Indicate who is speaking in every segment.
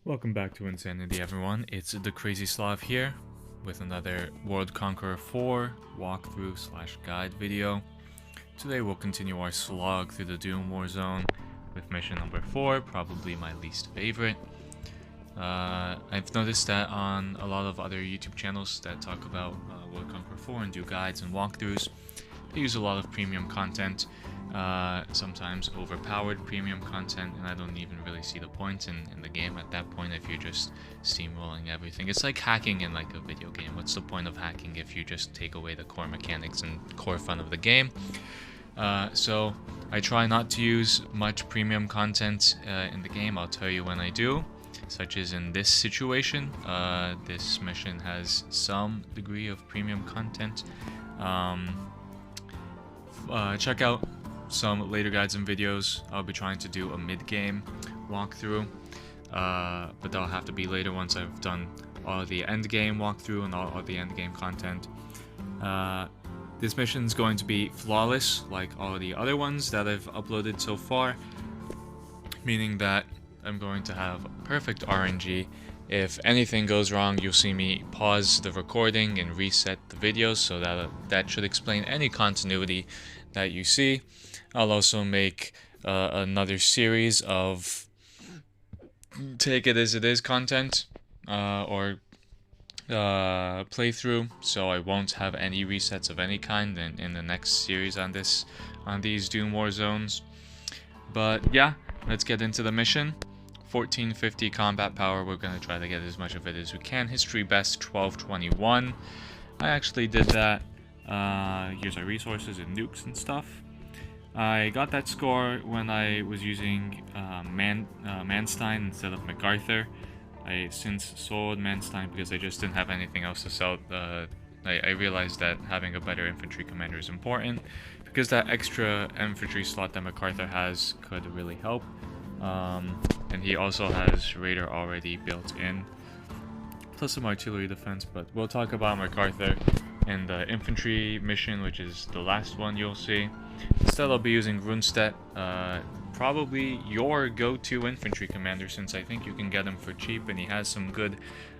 Speaker 1: Welcome back to Insanity, everyone. It's the Crazy Slav here with another World Conqueror 4 walkthrough slash guide video. Today we'll continue our slog through the Doom Warzone with mission number 4, probably my least favorite. I've noticed that on a lot of other YouTube channels that talk about World Conqueror 4 and do guides and walkthroughs, they use a lot of premium content, sometimes overpowered premium content, and I don't even really see the point in the game at that point if you're just steamrolling everything. It's like hacking in like a video game. What's the point of hacking if you just take away the core mechanics and core fun of the game? So I try not to use much premium content in the game. I'll tell you when I do, such as in this situation. This mission has some degree of premium content. Check out some later guides and videos. I'll be trying to do a mid-game walkthrough, but that'll have to be later once I've done all the endgame walkthrough and all the endgame content. This mission is going to be flawless like all the other ones that I've uploaded so far, meaning that I'm going to have perfect RNG. If anything goes wrong, you'll see me pause the recording and reset the videos, so that should explain any continuity that you see. I'll also make another series of take it as it is content or playthrough, so I won't have any resets of any kind in the next series on these Doom War zones. But yeah, let's get into the mission. 1450 combat power, we're going to try to get as much of it as we can. History best 1221. I actually did that. Here's our resources and nukes and stuff. I got that score when I was using Manstein instead of MacArthur. I since sold Manstein because I just didn't have anything else to sell. I realized that having a better infantry commander is important, because that extra infantry slot that MacArthur has could really help. And he also has Raider already built in, plus some artillery defense, but we'll talk about MacArthur in the infantry mission, which is the last one you'll see. Instead, I'll be using Rundstedt, probably your go-to infantry commander, since I think you can get him for cheap and he has some good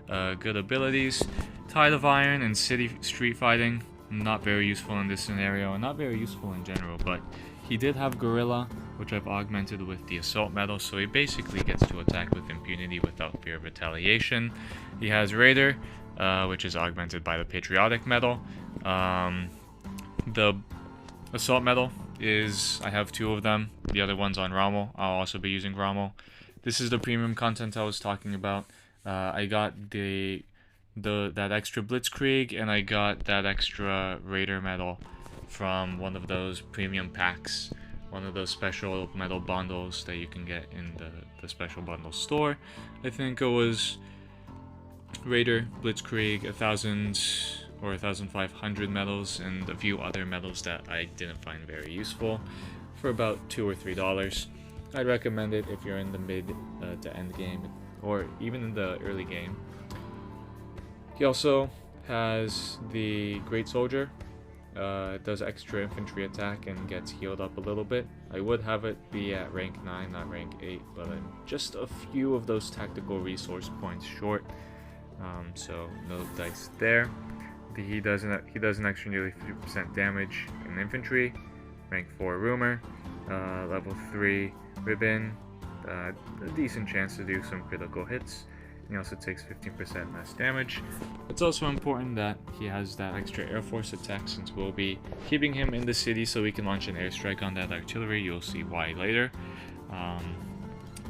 Speaker 1: abilities. Tide of Iron and City Street Fighting, not very useful in this scenario, and not very useful in general, but he did have Guerrilla, which I've augmented with the Assault Medal, so he basically gets to attack with impunity without fear of retaliation. He has Raider, which is augmented by the Patriotic Medal. The Assault Medal is, I have two of them. The other one's on Rommel. I'll also be using Rommel. This is the premium content I was talking about. I got that extra Blitzkrieg, and I got that extra Raider Medal from one of those premium packs, one of those special medal bundles that you can get in the special bundle store. I think it was Raider, Blitzkrieg, 1,000 or 1,500 medals, and a few other medals that I didn't find very useful, for about $2 or $3. I'd recommend it if you're in the mid to end game, or even in the early game. He also has the Great Soldier. It does extra infantry attack and gets healed up a little bit. I would have it be at rank 9, not rank 8, but I'm just a few of those tactical resource points short, so no dice there. He does an extra nearly 50% damage in infantry, rank 4 Rumor, level 3 Ribbon, a decent chance to do some critical hits. He also takes 15% less damage. It's also important that he has that extra Air Force attack, since we'll be keeping him in the city so we can launch an airstrike on that artillery. You'll see why later.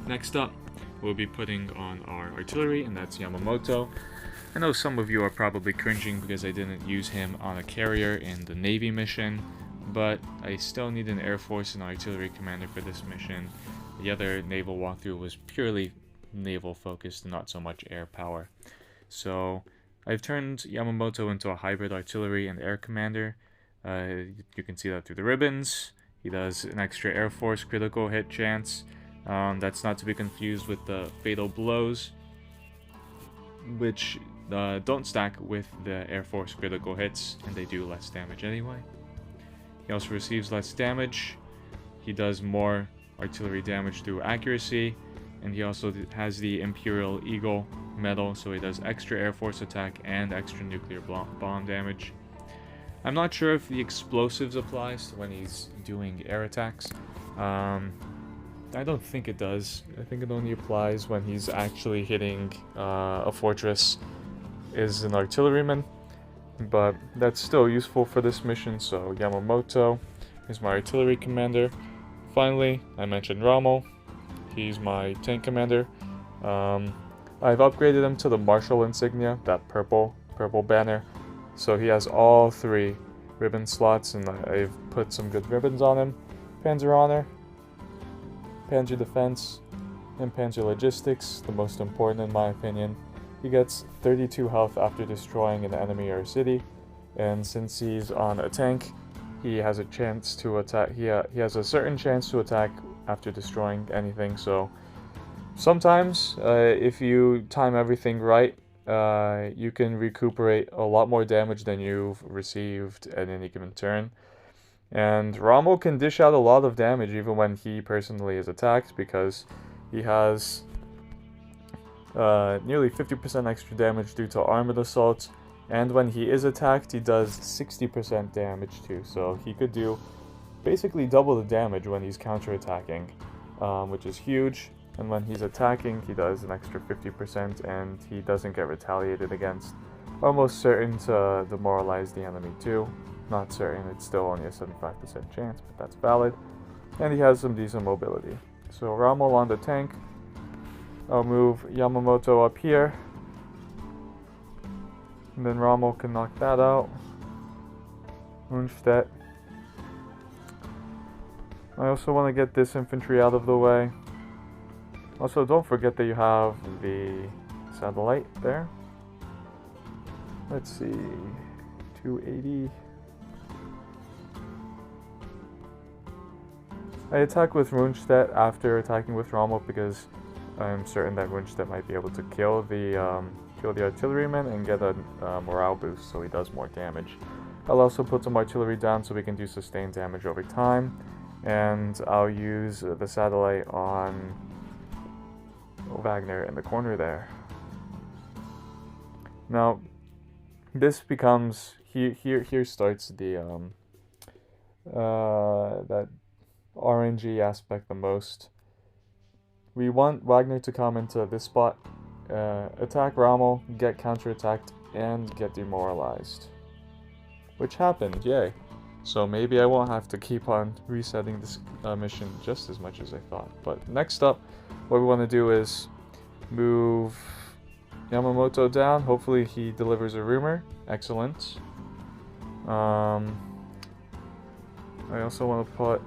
Speaker 1: Next up, we'll be putting on our artillery, and that's Yammamoto. I know some of you are probably cringing because I didn't use him on a carrier in the Navy mission, but I still need an Air Force and artillery commander for this mission. The other naval walkthrough was purely naval focused, not so much air power. So I've turned Yammamoto into a hybrid artillery and air commander. You can see that through the ribbons. He does an extra Air Force critical hit chance. That's not to be confused with the fatal blows, which don't stack with the Air Force critical hits, and they do less damage anyway. He also receives less damage. He does more artillery damage through accuracy, and he also has the Imperial Eagle medal, so he does extra Air Force attack and extra nuclear bomb damage. I'm not sure if the explosives applies to when he's doing air attacks. I don't think it does. I think it only applies when he's actually hitting a fortress as an artilleryman. But that's still useful for this mission, so Yammamoto is my artillery commander. Finally, I mentioned Rommel. He's my tank commander. I've upgraded him to the Marshal insignia, that purple banner. So he has all 3 ribbon slots, and I've put some good ribbons on him. Panzer Honor, Panzer Defense, and Panzer Logistics, the most important in my opinion. He gets 32 health after destroying an enemy or city, and since he's on a tank, he has a chance to attack. He has a certain chance to attack after destroying anything, so sometimes, if you time everything right, you can recuperate a lot more damage than you've received at any given turn. And Rommel can dish out a lot of damage even when he personally is attacked, because he has nearly 50% extra damage due to armored assault, and when he is attacked, he does 60% damage too, so he could do basically double the damage when he's counterattacking, which is huge. And when he's attacking, he does an extra 50%, and he doesn't get retaliated against. Almost certain to demoralize the enemy too. Not certain, it's still only a 75% chance, but that's valid. And he has some decent mobility. So Rommel on the tank. I'll move Yammamoto up here. And then Rommel can knock that out. Rundstedt. I also want to get this infantry out of the way. Also, don't forget that you have the satellite there. Let's see, 280. I attack with Rundstedt after attacking with Rommel because I'm certain that Rundstedt might be able to kill the artilleryman and get a morale boost, so he does more damage. I'll also put some artillery down so we can do sustained damage over time, and I'll use the satellite on Wagner in the corner there. Now, this becomes here starts the that RNG aspect the most. We want Wagner to come into this spot, attack Rommel, get counterattacked, and get demoralized. Which happened, yay. So maybe I won't have to keep on resetting this mission just as much as I thought. But next up, what we want to do is move Yammamoto down. Hopefully he delivers a rumor. Excellent. I also want to put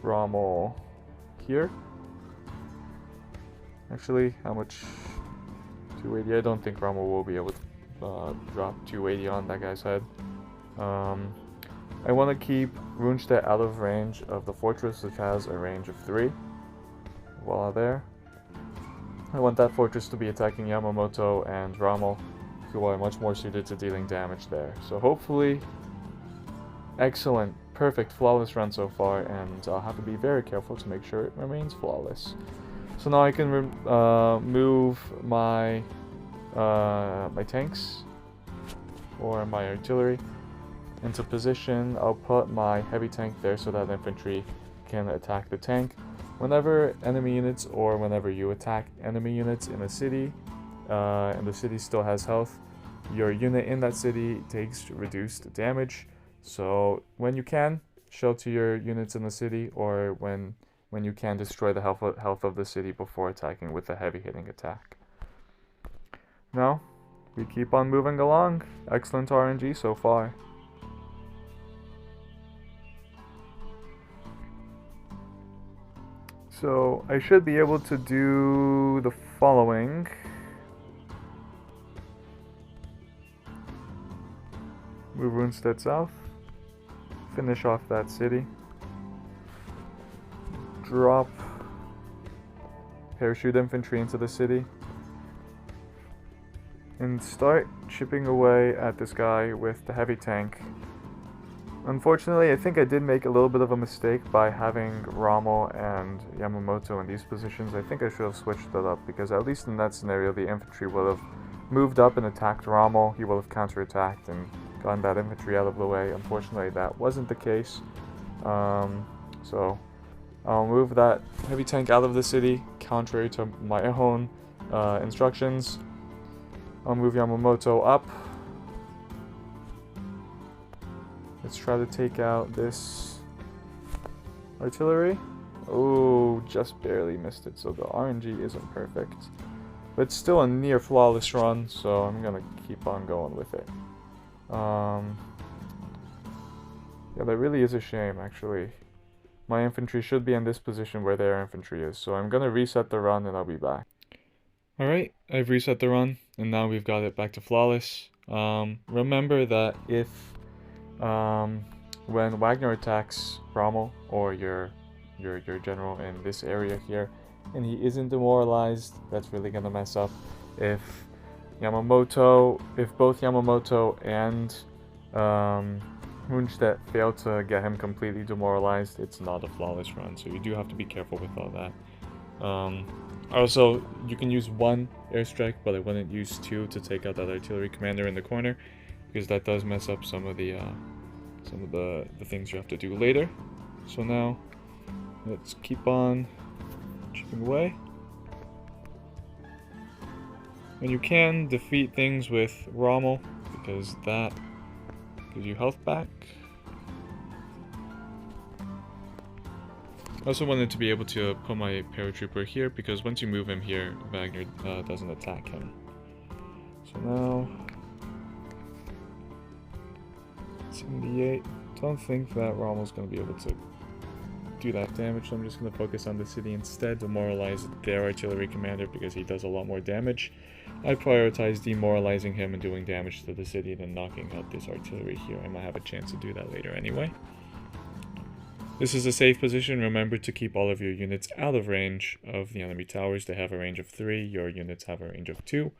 Speaker 1: Rommel here. Actually, how much? 280. I don't think Rommel will be able to drop 280 on that guy's head. I want to keep Rundstedt out of range of the fortress, which has a range of 3. Voila there. I want that fortress to be attacking Yammamoto and Rommel, who are much more suited to dealing damage there. So hopefully, excellent, perfect, flawless run so far, and I'll have to be very careful to make sure it remains flawless. So now I can move my my tanks or my artillery into position. I'll put my heavy tank there so that infantry can attack the tank. Whenever enemy units or whenever you attack enemy units in a city, and the city still has health, your unit in that city takes reduced damage. So when you can, shelter your units in the city, or when you can, destroy the health of the city before attacking with a heavy hitting attack. Now, we keep on moving along. Excellent RNG so far. So I should be able to do the following. Move Rundstedt south. Finish off that city. Drop parachute infantry into the city. And start chipping away at this guy with the heavy tank.
Speaker 2: Unfortunately, I think I did make a little bit of a mistake by having Rommel and Yamamoto in these positions. I think I should have switched that up, because at least in that scenario, the infantry would have moved up and attacked Rommel. He would have counterattacked and gotten that infantry out of the way. Unfortunately, that wasn't the case. So I'll move that heavy tank out of the city, contrary to my own instructions. I'll move Yamamoto up. Let's try to take out this artillery. Oh, just barely missed it, so the RNG isn't perfect. But it's still a near flawless run, so I'm gonna keep on going with it. Yeah, that really is a shame, actually. My infantry should be in this position where their infantry is, so I'm gonna reset the run and I'll be back. Alright, I've reset the run, and now we've got it back to flawless. Remember that if when Wagner attacks Rommel or your general in this area here, and he isn't demoralized, that's really gonna mess up. If both Yamamoto and Rundstedt fail to get him completely demoralized, it's not a flawless run, so you do have to be careful with all that. Also, you can use one airstrike, but I wouldn't use two to take out that artillery commander in the corner, because that does mess up some of the things you have to do later. So now, let's keep on chipping away. And you can defeat things with Rommel, because that gives you health back. I also wanted to be able to put my paratrooper here, because once you move him here, Wagner doesn't attack him. So now, 78. Don't think that Rommel's going to be able to do that damage, so I'm just going to focus on the city instead, demoralize their artillery commander because he does a lot more damage. I prioritize demoralizing him and doing damage to the city than knocking out this artillery here. I might have a chance to do that later anyway. This is a safe position. Remember to keep all of your units out of range of the enemy towers. They have a range of 3, your units have a range of 2.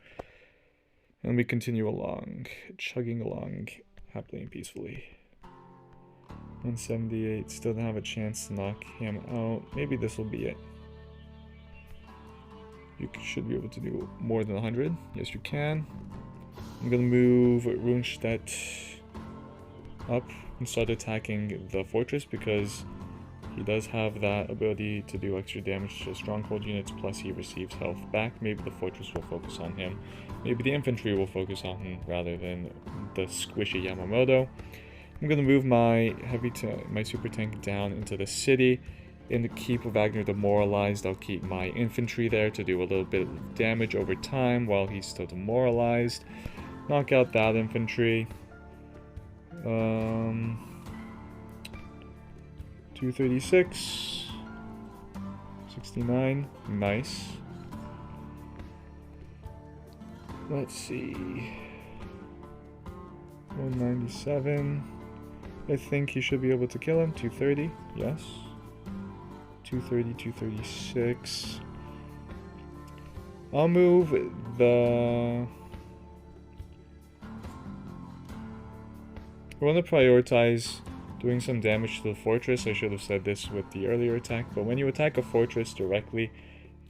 Speaker 2: And we continue along, chugging along happily and peacefully. 178, still don't have a chance to knock him out. Maybe this will be it. You should be able to do more than 100. Yes, you can. I'm gonna move Rundstedt up and start attacking the fortress, because he does have that ability to do extra damage to stronghold units, plus he receives health back. Maybe the fortress will focus on him. Maybe the infantry will focus on him rather than the squishy Yamamoto. I'm gonna move my super tank down into the city. And to keep Wagner demoralized, I'll keep my infantry there to do a little bit of damage over time while he's still demoralized. Knock out that infantry. 236. 69. Nice. Let's see. 197. I think he should be able to kill him. 230. Yes. 230, 236. I'll move the... I want to prioritize doing some damage to the fortress. I should have said this with the earlier attack, but when you attack a fortress directly,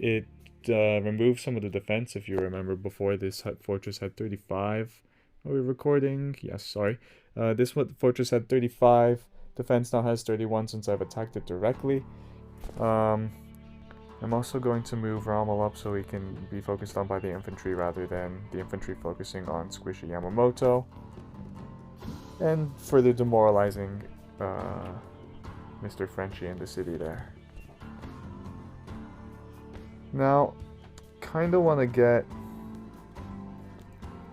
Speaker 2: it removes some of the defense. If you remember before, this fortress had 35. Are we recording? Yes, sorry. This fortress had 35. Defense now has 31 since I've attacked it directly. I'm also going to move Rommel up so he can be focused on by the infantry rather than the infantry focusing on squishy Yamamoto. And further demoralizing Mr. Frenchie in the city there. Now, kinda want to get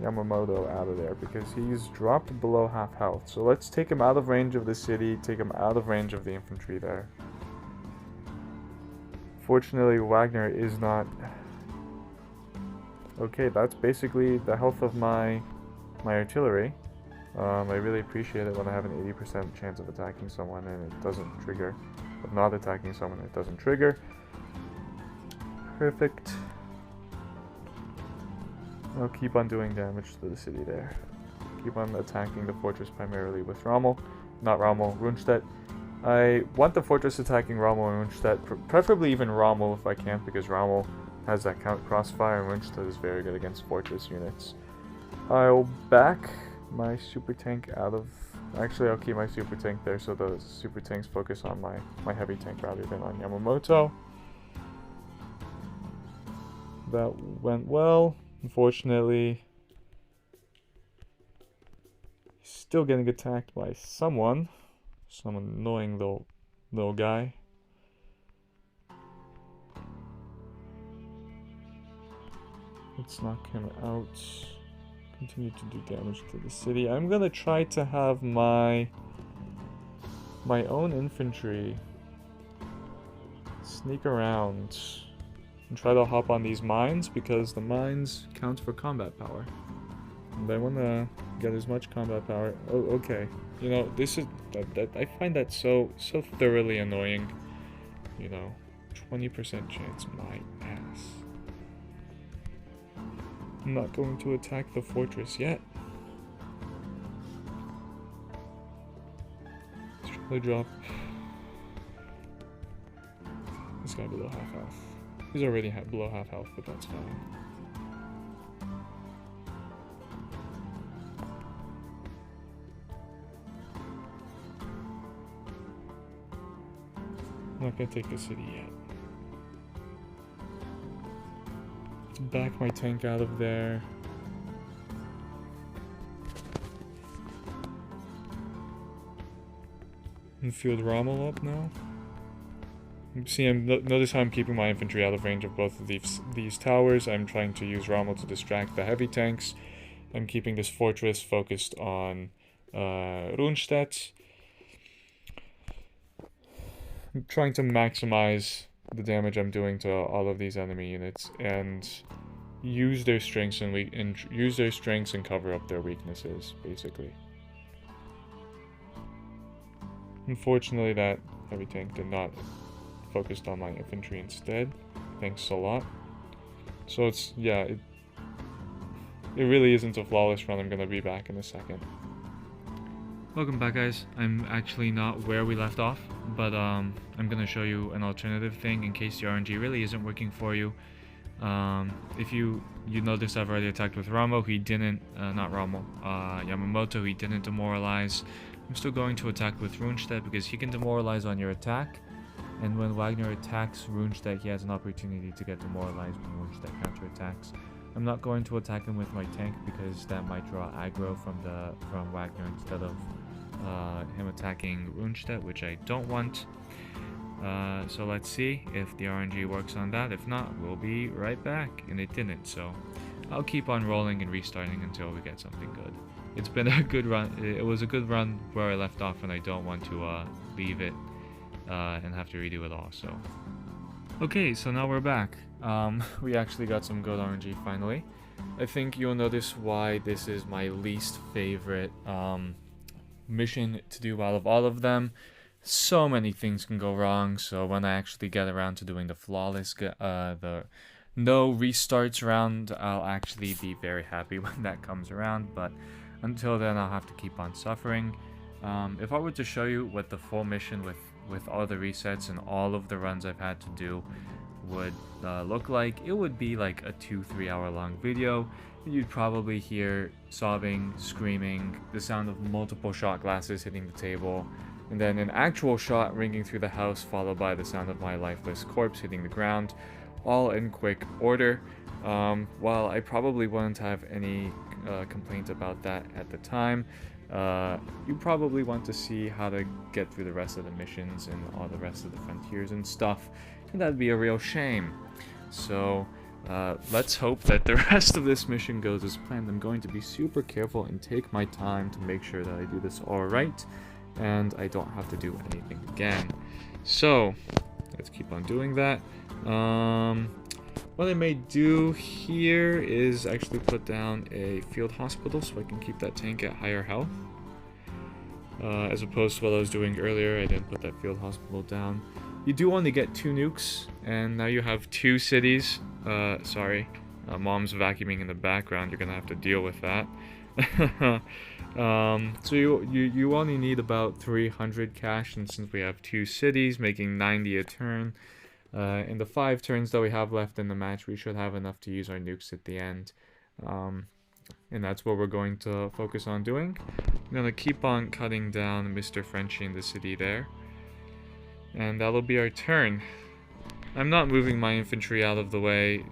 Speaker 2: Yamamoto out of there because he's dropped below half health. So let's take him out of range of the city, take him out of range of the infantry there. Fortunately, Wagner is not... Okay, that's basically the health of my artillery. I really appreciate it when I have an 80% chance of attacking someone and it doesn't trigger. Of not attacking someone, it doesn't trigger. Perfect. I'll keep on doing damage to the city there. Keep on attacking the fortress primarily with Rommel. not Rommel, Rundstedt. I want the fortress attacking Rommel and Rundstedt, preferably even Rommel if I can, because Rommel has that count crossfire and Rundstedt is very good against fortress units. I'll back my super tank out of... Actually, I'll keep my super tank there so the super tanks focus on my heavy tank rather than on Yamamoto. That went well. Unfortunately, still getting attacked by someone. Some annoying little guy. Let's knock him out. Continue to do damage to the city. I'm gonna try to have my own infantry sneak around and try to hop on these mines, because the mines count for combat power. And I want to get as much combat power. Oh, okay. You know, this is that I find that so thoroughly annoying. You know, 20% chance, my ass. I'm not going to attack the fortress yet. Let's try to drop this guy below half health. He's already below half health, but that's fine. I'm not gonna take the city yet. Let's back my tank out of there. And field Rommel up now. See, notice how I'm keeping my infantry out of range of both of these towers. I'm trying to use Rommel to distract the heavy tanks. I'm keeping this fortress focused on Rundstedt. I'm trying to maximize the damage I'm doing to all of these enemy units and use their strengths and cover up their weaknesses, basically. Unfortunately, that heavy tank did not focus on my infantry instead. Thanks a lot. So it's, yeah, it really isn't a flawless run. I'm gonna be back in a second. Welcome back, guys. I'm actually not where we left off, but I'm gonna show you an alternative thing in case the RNG really isn't working for you. If you notice, I've already attacked with Rommel. He didn't, not Rommel, Yamamoto. He didn't demoralize. I'm still going to attack with Rundstedt because he can demoralize on your attack, and when Wagner attacks Rundstedt, he has an opportunity to get demoralized when Rundstedt counterattacks. I'm not going to attack him with my tank because that might draw aggro from Wagner instead of him attacking Rundstedt, which I don't want. So let's see if the RNG works on that. If not, we'll be right back. And it didn't, so I'll keep on rolling and restarting until we get something good. It's been a good run. It was a good run where I left off, and I don't want to leave it and have to redo it all. So okay, so now we're back. We actually got some good RNG finally. I think you'll notice why this is my least favorite mission to do out of all of them. So many things can go wrong, so when I actually get around to doing the flawless, the no restarts round, I'll actually be very happy when that comes around, but until then I'll have to keep on suffering. If I were to show you what the full mission with all the resets and all of the runs I've had to do would look like, it would be like a 2-3 hour long video. You'd probably hear sobbing, screaming, the sound of multiple shot glasses hitting the table, and then an actual shot ringing through the house, followed by the sound of my lifeless corpse hitting the ground, all in quick order. While I probably wouldn't have any complaints about that at the time, you probably want to see how to get through the rest of the missions and all the rest of the frontiers and stuff, and that'd be a real shame. So let's hope that the rest of this mission goes as planned. I'm going to be super careful and take my time to make sure that I do this all right, and I don't have to do anything again. So let's keep on doing that. What I may do here is actually put down a field hospital so I can keep that tank at higher health. As opposed to what I was doing earlier, I didn't put that field hospital down. You do only get 2 nukes, and now you have 2 cities. Sorry, mom's vacuuming in the background, you're gonna have to deal with that. So you only need about 300 cash, and since we have 2 cities, making 90 a turn, in the 5 turns that we have left in the match, we should have enough to use our nukes at the end. And that's what we're going to focus on doing. I'm going to keep on cutting down Mr. Frenchie in the city there. And that'll be our turn. I'm not moving my infantry out of the way.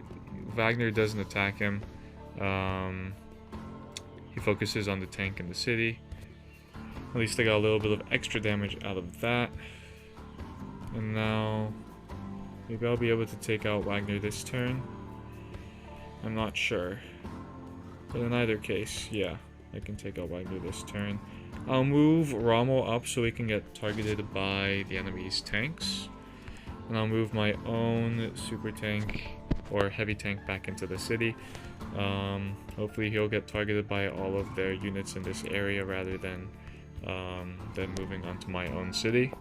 Speaker 2: Wagner doesn't attack him. He focuses on the tank in the city. At least I got a little bit of extra damage out of that. And now maybe I'll be able to take out Wagner this turn. I'm not sure. But in either case, yeah, I can take out Wagner this turn. I'll move Rommel up so he can get targeted by the enemy's tanks. And I'll move my own super tank or heavy tank back into the city. Hopefully he'll get targeted by all of their units in this area rather than moving onto my own city.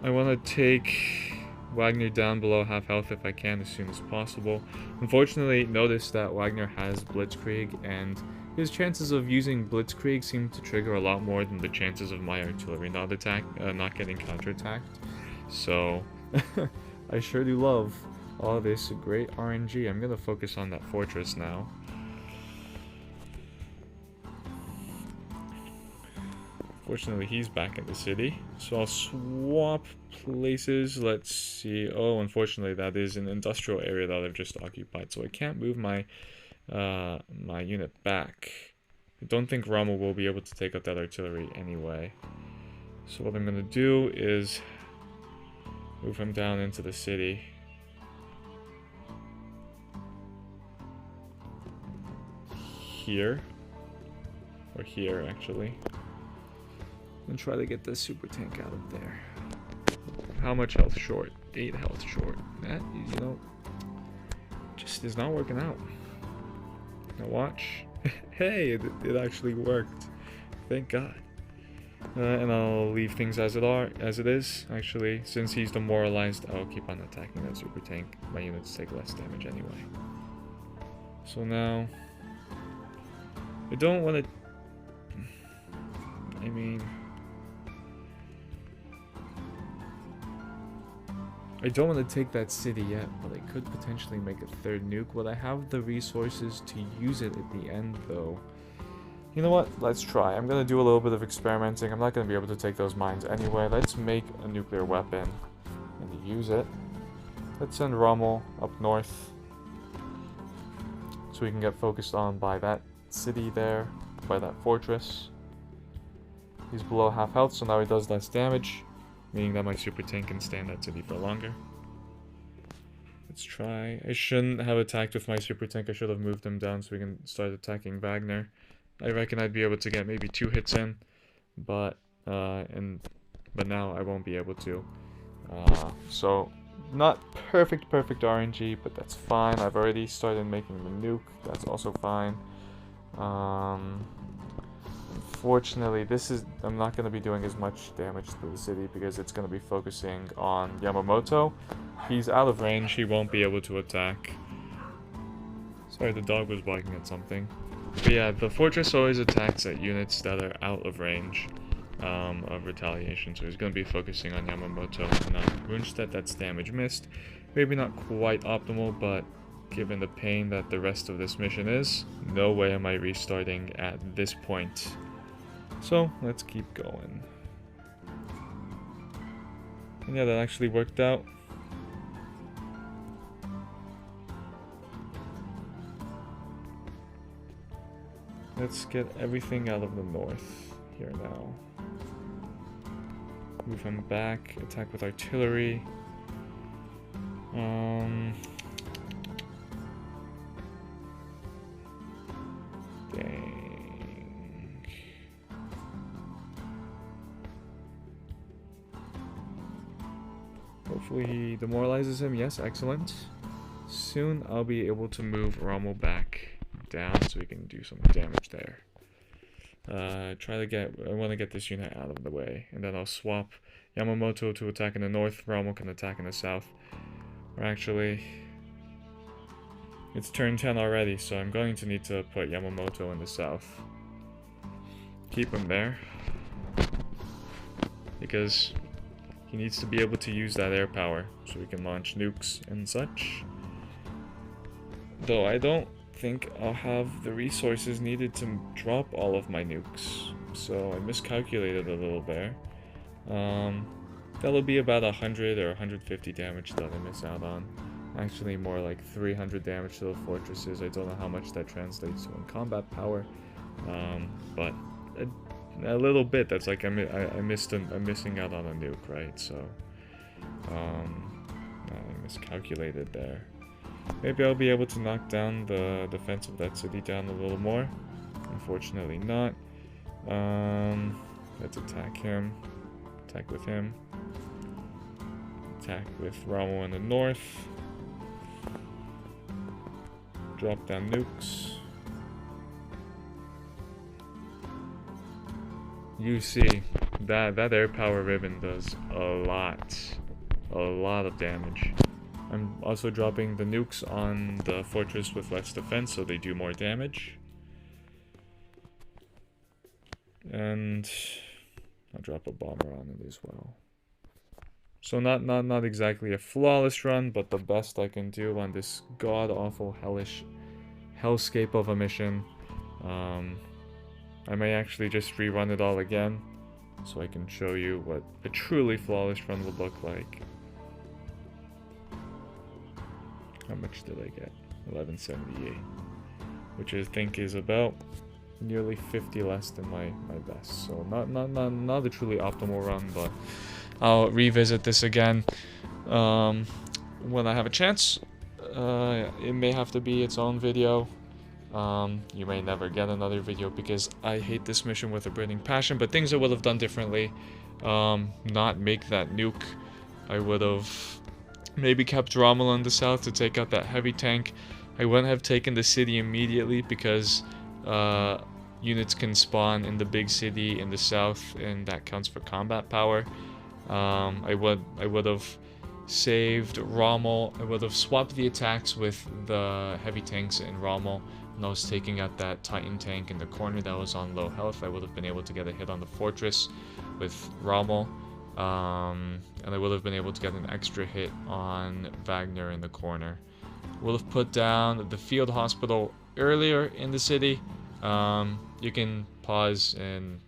Speaker 2: I want to take Wagner down below half health if I can as soon as possible. Unfortunately, notice that Wagner has Blitzkrieg, and his chances of using Blitzkrieg seem to trigger a lot more than the chances of my artillery not getting counterattacked. So I sure do love all this great RNG. I'm gonna focus on that fortress now. Fortunately, he's back in the city, so I'll swap places. Let's see. Oh, unfortunately, that is an industrial area that I've just occupied, so I can't move my my unit back. I don't think Rommel will be able to take out that artillery anyway. So what I'm gonna do is move him down into the city. Here. Or here, actually. And try to get the super tank out of there. How much health short? 8 health short. That, you know, just is not working out. Now watch. Hey, it actually worked. Thank God. And I'll leave things as it is. Actually, since he's demoralized, I'll keep on attacking that super tank. My units take less damage anyway. So now, I don't want to. I mean, I don't want to take that city yet, but I could potentially make a 3rd nuke. Will I have the resources to use it at the end, though? You know what? Let's try. I'm going to do a little bit of experimenting. I'm not going to be able to take those mines anyway. Let's make a nuclear weapon and use it. Let's send Rommel up north so we can get focused on by that city there, by that fortress. He's below half health, so now he does less damage, meaning that my super tank can stand that city for longer. Let's try. I shouldn't have attacked with my super tank. I should have moved him down so we can start attacking Wagner. I reckon I'd be able to get maybe 2 hits in, but now I won't be able to. So not perfect RNG, but that's fine. I've already started making the nuke. That's also fine. Unfortunately, I'm not going to be doing as much damage to the city because it's going to be focusing on Yammamoto. He's out of range. He won't be able to attack. Sorry, the dog was barking at something. But yeah, the fortress always attacks at units that are out of range of retaliation. So he's going to be focusing on Yammamoto and not Rundstedt. That's damage missed. Maybe not quite optimal, but given the pain that the rest of this mission is, no way am I restarting at this point. So let's keep going. And yeah, that actually worked out. Let's get everything out of the north here now. Move him back, attack with artillery. Dang. Hopefully he demoralizes him. Yes, excellent. Soon I'll be able to move Rommel back down so we can do some damage there. I want to get this unit out of the way, and then I'll swap Yammamoto to attack in the north. Rommel can attack in the south. Or actually, It's turn 10 already, so I'm going to need to put Yammamoto in the south. Keep him there. Because he needs to be able to use that air power so we can launch nukes and such. Though I don't think I'll have the resources needed to drop all of my nukes. So I miscalculated a little there. That'll be about 100 or 150 damage that I miss out on. Actually more like 300 damage to the fortresses. I don't know how much that translates to in combat power. But a little bit. That's like I'm missing out on a nuke, right? So I miscalculated there. Maybe I'll be able to knock down the defense of that city down a little more. Unfortunately not. Let's attack him. Attack with him. Attack with Rommel in the north. Drop down nukes. You see, that air power ribbon does a lot of damage. I'm also dropping the nukes on the fortress with less defense, so they do more damage. And I'll drop a bomber on it as well. So not exactly a flawless run, but the best I can do on this god-awful hellish hellscape of a mission. I may actually just rerun it all again, so I can show you what a truly flawless run would look like. How much did I get? 1178, which I think is about nearly 50 less than my best. So not a truly optimal run, but I'll revisit this again when I have a chance. It may have to be its own video. You may never get another video because I hate this mission with a burning passion, but things I would have done differently. Not make that nuke. I would have maybe kept Rommel in the south to take out that heavy tank. I wouldn't have taken the city immediately because units can spawn in the big city in the south, and that counts for combat power. I would have saved Rommel. I would have swapped the attacks with the heavy tanks in Rommel. When I was taking out that Titan tank in the corner that was on low health, I would have been able to get a hit on the fortress with Rommel. And I would have been able to get an extra hit on Wagner in the corner. Would have put down the field hospital earlier in the city. You can pause and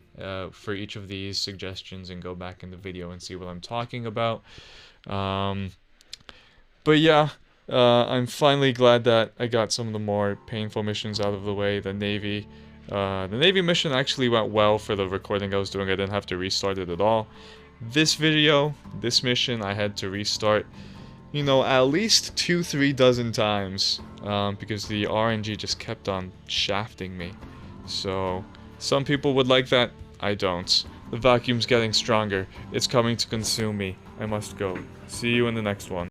Speaker 2: for each of these suggestions and go back in the video and see what I'm talking about. But yeah, I'm finally glad that I got some of the more painful missions out of the way. The Navy mission actually went well for the recording I was doing. I didn't have to restart it at all. This mission, I had to restart, at least 2-3 dozen times, because the RNG just kept on shafting me. So, some people would like that, I don't. The vacuum's getting stronger. It's coming to consume me. I must go. See you in the next one.